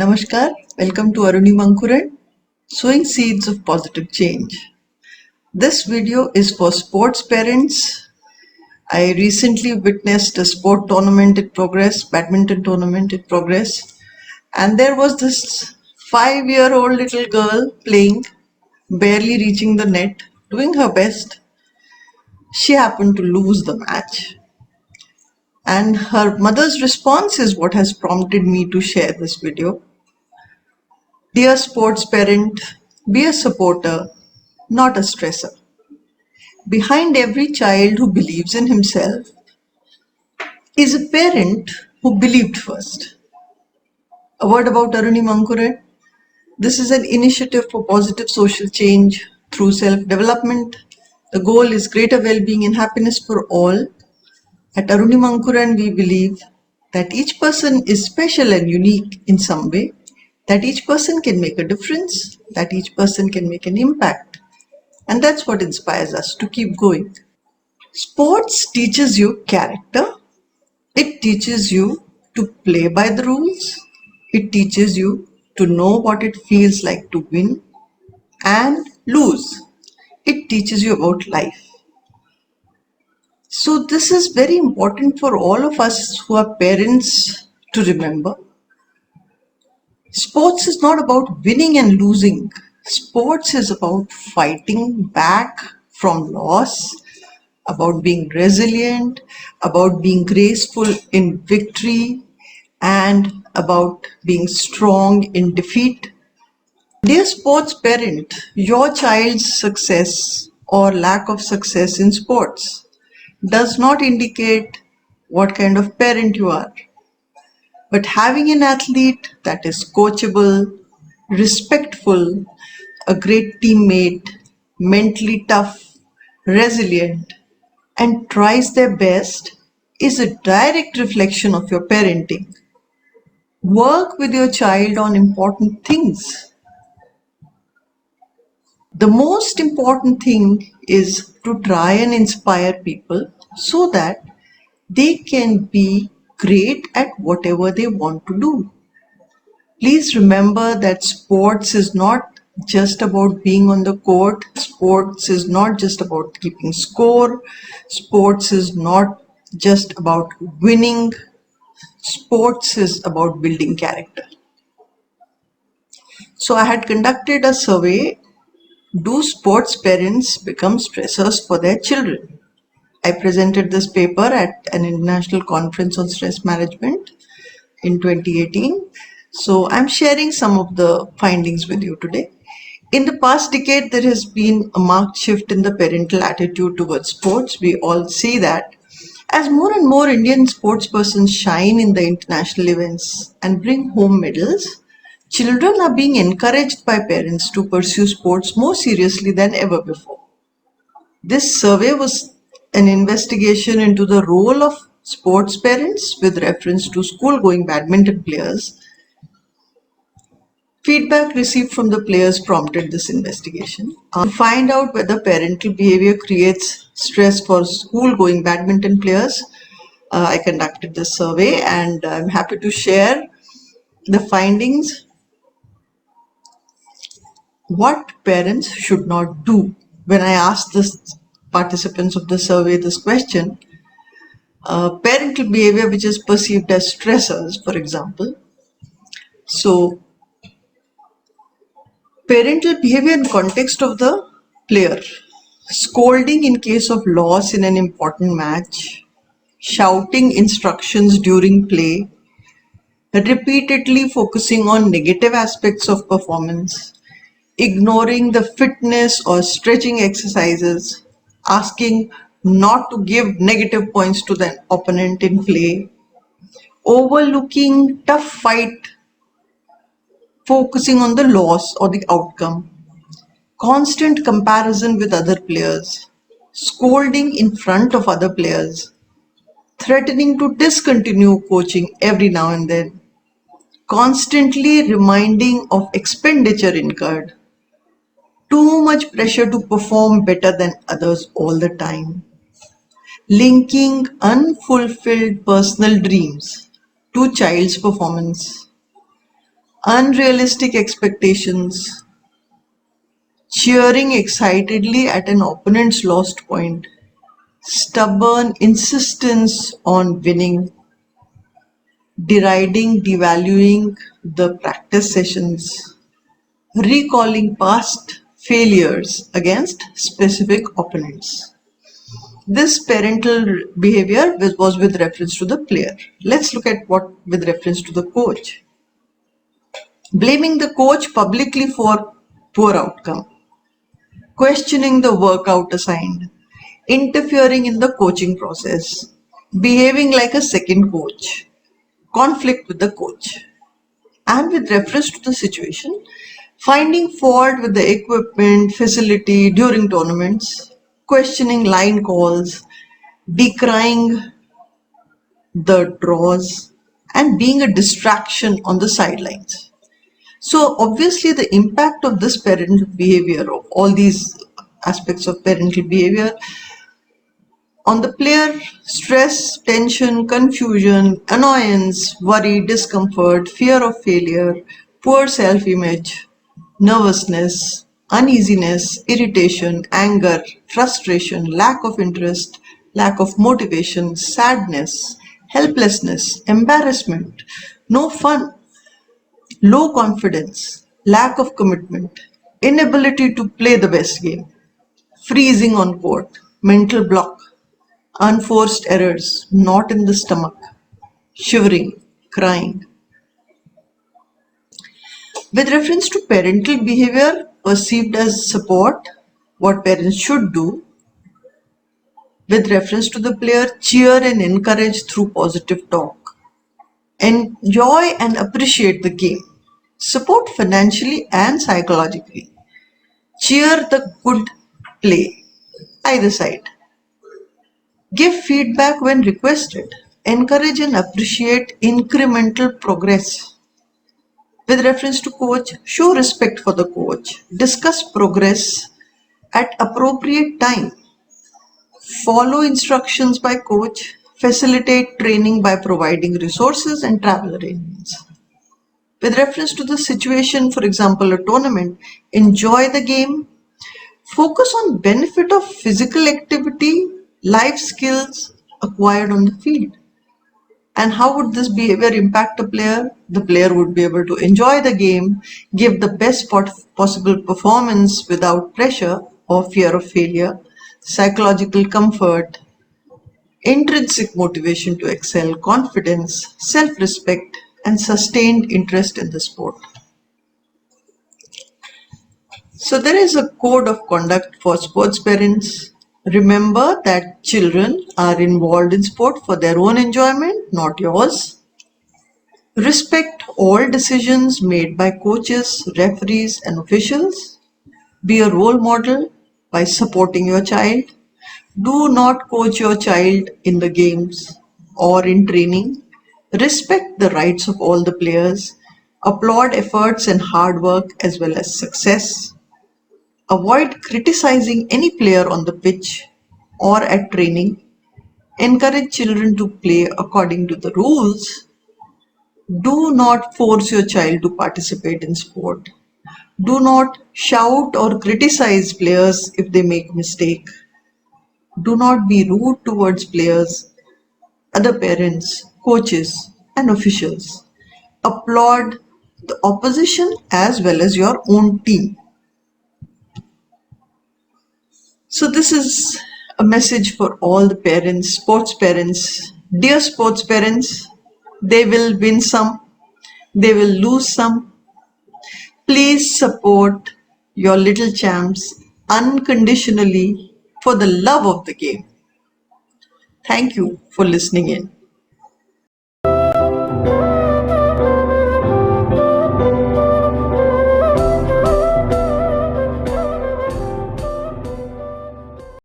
Namaskar, welcome to Mankuran, Sowing Seeds of Positive Change. This video is for sports parents. I recently witnessed a sport tournament in progress, badminton tournament in progress, and there was this 5-year-old little girl playing, barely reaching the net, doing her best. She happened to lose the match. And her mother's response is what has prompted me to share this video. Dear sports parent, be a supporter, not a stressor. Behind every child who believes in himself is a parent who believed first. A word about Mankuran. This is an initiative for positive social change through self-development. The goal is greater well-being and happiness for all. At Mankuran, we believe that each person is special and unique in some way, that each person can make a difference, that each person can make an impact. And that's what inspires us to keep going. Sports teaches you character. It teaches you to play by the rules. It teaches you to know what it feels like to win and lose. It teaches you about life. So this is very important for all of us who are parents to remember. Sports is not about winning and losing. Sports is about fighting back from loss, about being resilient, about being graceful in victory, and about being strong in defeat. Dear sports parent, your child's success or lack of success in sports does not indicate what kind of parent you are. But having an athlete that is coachable, respectful, a great teammate, mentally tough, resilient, and tries their best is a direct reflection of your parenting. Work with your child on important things. The most important thing is to try and inspire people so that they can be great at whatever they want to do. Please remember that sports is not just about being on the court. Sports is not just about keeping score. Sports is not just about winning. Sports is about building character. So I had conducted a survey. Do sports parents become stressors for their children? I presented this paper at an international conference on stress management in 2018. So I'm sharing some of the findings with you today. In the past decade, there has been a marked shift in the parental attitude towards sports. We all see that. As more and more Indian sportspersons shine in the international events and bring home medals, children are being encouraged by parents to pursue sports more seriously than ever before. This survey was an investigation into the role of sports parents with reference to school-going badminton players. Feedback received from the players prompted this investigation. To find out whether parental behavior creates stress for school-going badminton players, I conducted this survey and I'm happy to share the findings. What parents should not do. When I asked the participants of the survey this question, parental behavior which is perceived as stressors, for example. So, parental behavior in context of the player. Scolding in case of loss in an important match, shouting instructions during play, repeatedly focusing on negative aspects of performance, ignoring the fitness or stretching exercises, asking not to give negative points to the opponent in play, overlooking tough fight, focusing on the loss or the outcome, constant comparison with other players, scolding in front of other players, threatening to discontinue coaching every now and then, constantly reminding of expenditure incurred, too much pressure to perform better than others all the time, linking unfulfilled personal dreams to child's performance, unrealistic expectations, cheering excitedly at an opponent's lost point, stubborn insistence on winning, deriding, devaluing the practice sessions, recalling past failures against specific opponents. This parental behavior was with reference to the player. Let's look at what with reference to the coach. Blaming the coach publicly for poor outcome, questioning the workout assigned, interfering in the coaching process, behaving like a second coach, conflict with the coach. And with reference to the situation, finding fault with the equipment, facility during tournaments, questioning line calls, decrying the draws, and being a distraction on the sidelines. So obviously the impact of this parental behavior, of all these aspects of parental behavior on the player: stress, tension, confusion, annoyance, worry, discomfort, fear of failure, poor self-image, nervousness, uneasiness, irritation, anger, frustration, lack of interest, lack of motivation, sadness, helplessness, embarrassment, no fun, low confidence, lack of commitment, inability to play the best game, freezing on court, mental block, unforced errors, knot in the stomach, shivering, crying. With reference to parental behavior perceived as support, what parents should do, with reference to the player, cheer and encourage through positive talk, enjoy and appreciate the game, support financially and psychologically, cheer the good play, either side, give feedback when requested, encourage and appreciate incremental progress. With reference to coach, show respect for the coach, discuss progress at appropriate time, follow instructions by coach, facilitate training by providing resources and travel arrangements. With reference to the situation, for example, a tournament, enjoy the game, focus on benefit of physical activity, life skills acquired on the field. And how would this behavior impact a player? The player would be able to enjoy the game, give the best possible performance without pressure or fear of failure, psychological comfort, intrinsic motivation to excel, confidence, self-respect, and sustained interest in the sport. So there is a code of conduct for sports parents. Remember that children are involved in sport for their own enjoyment, not yours. Respect all decisions made by coaches, referees, and officials. Be a role model by supporting your child. Do not coach your child in the games or in training. Respect the rights of all the players. Applaud efforts and hard work as well as success. Avoid criticizing any player on the pitch or at training. Encourage children to play according to the rules. Do not force your child to participate in sport. Do not shout or criticize players if they make mistake. Do not be rude towards players, other parents, coaches, and officials. Applaud the opposition as well as your own team. So this is a message for all the parents, sports parents. Dear sports parents, they will win some, they will lose some. Please support your little champs unconditionally for the love of the game. Thank you for listening in.